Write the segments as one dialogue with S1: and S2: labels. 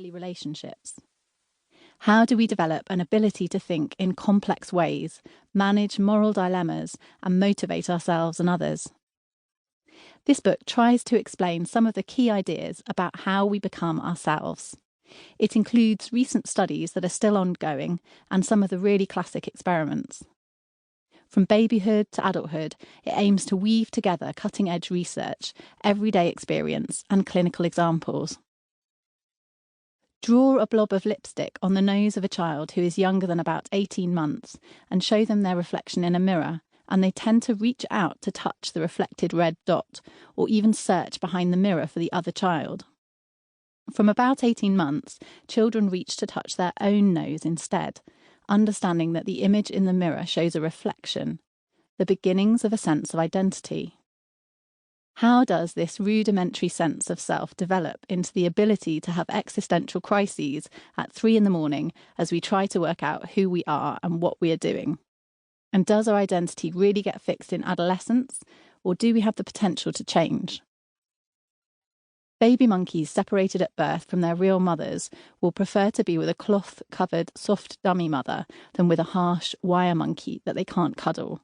S1: early relationships. How do we develop an ability to think in complex ways, manage moral dilemmas, and motivate ourselves and others? This book tries to explain some of the key ideas about how we become ourselves. It includes recent studies that are still ongoing and some of the really classic experiments. From babyhood to adulthood, it aims to weave together cutting-edge research, everyday experience, and clinical examples. Draw a blob of lipstick on the nose of a child who is younger than about 18 months and show them their reflection in a mirror, and they tend to reach out to touch the reflected red dot or even search behind the mirror for the other child. From about 18 months, children reach to touch their own nose instead, understanding that the image in the mirror shows a reflection, the beginnings of a sense of identity. How does this rudimentary sense of self develop into the ability to have existential crises at 3 a.m. as we try to work out who we are and what we are doing? And does our identity really get fixed in adolescence, or do we have the potential to change? Baby monkeys separated at birth from their real mothers will prefer to be with a cloth-covered soft dummy mother than with a harsh wire monkey that they can't cuddle,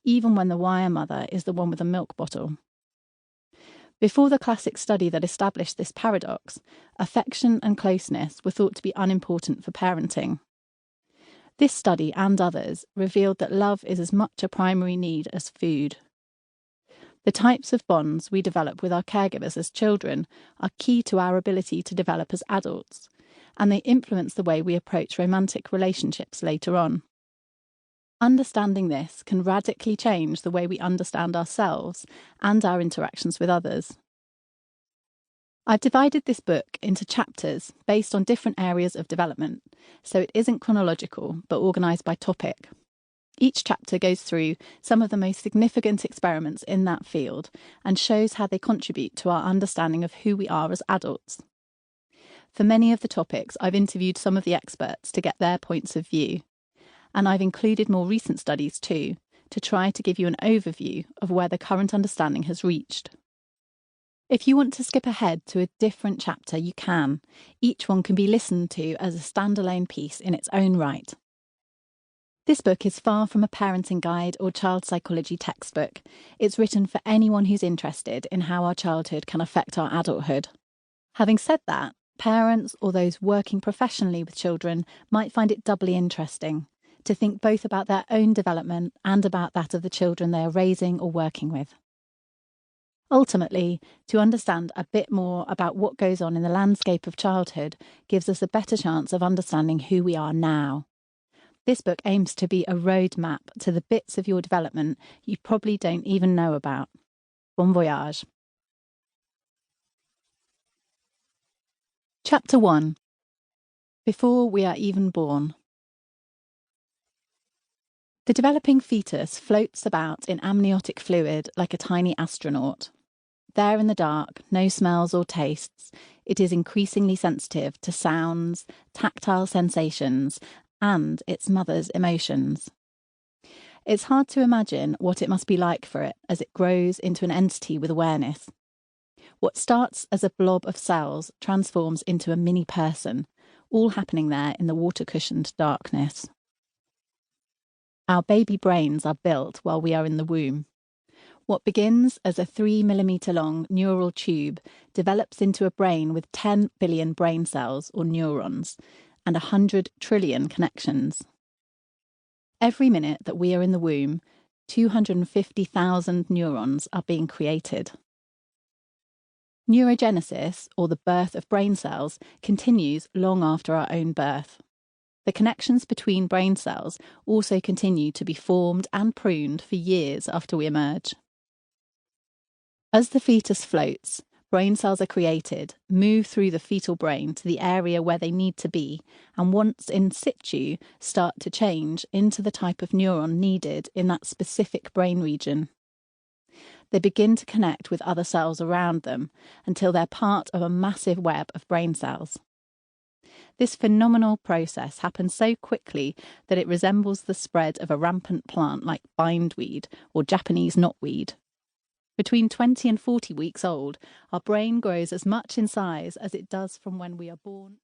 S1: even when the wire mother is the one with a milk bottle. Before the classic study that established this paradox, affection and closeness were thought to be unimportant for parenting. This study and others revealed that love is as much a primary need as food. The types of bonds we develop with our caregivers as children are key to our ability to develop as adults, and they influence the way we approach romantic relationships later on. Understanding this can radically change the way we understand ourselves and our interactions with others. I've divided this book into chapters based on different areas of development, so it isn't chronological but organised by topic. Each chapter goes through some of the most significant experiments in that field and shows how they contribute to our understanding of who we are as adults. For many of the topics, I've interviewed some of the experts to get their points of view, and I've included more recent studies too, to try to give you an overview of where the current understanding has reached. If you want to skip ahead to a different chapter, you can. Each one can be listened to as a standalone piece in its own right. This book is far from a parenting guide or child psychology textbook. It's written for anyone who's interested in how our childhood can affect our adulthood. Having said that, parents or those working professionally with children might find it doubly interesting to think both about their own development and about that of the children they are raising or working with. Ultimately, to understand a bit more about what goes on in the landscape of childhood gives us a better chance of understanding who we are now. This book aims to be a roadmap to the bits of your development you probably don't even know about. Bon voyage. Chapter 1. Before we are even born. The developing fetus floats about in amniotic fluid like a tiny astronaut. There in the dark, no smells or tastes, it is increasingly sensitive to sounds, tactile sensations, and its mother's emotions. It's hard to imagine what it must be like for it as it grows into an entity with awareness. What starts as a blob of cells transforms into a mini person, all happening there in the water-cushioned darkness. Our baby brains are built while we are in the womb. What begins as a 3 mm long neural tube develops into a brain with 10 billion brain cells or neurons and 100 trillion connections. Every minute that we are in the womb, 250,000 neurons are being created. Neurogenesis, or the birth of brain cells, continues long after our own birth. The connections between brain cells also continue to be formed and pruned for years after we emerge. As the fetus floats, brain cells are created, move through the fetal brain to the area where they need to be, and once in situ, start to change into the type of neuron needed in that specific brain region. They begin to connect with other cells around them until they're part of a massive web of brain cells. This phenomenal process happens so quickly that it resembles the spread of a rampant plant like bindweed or Japanese knotweed. Between 20 and 40 weeks old, our brain grows as much in size as it does from when we are born.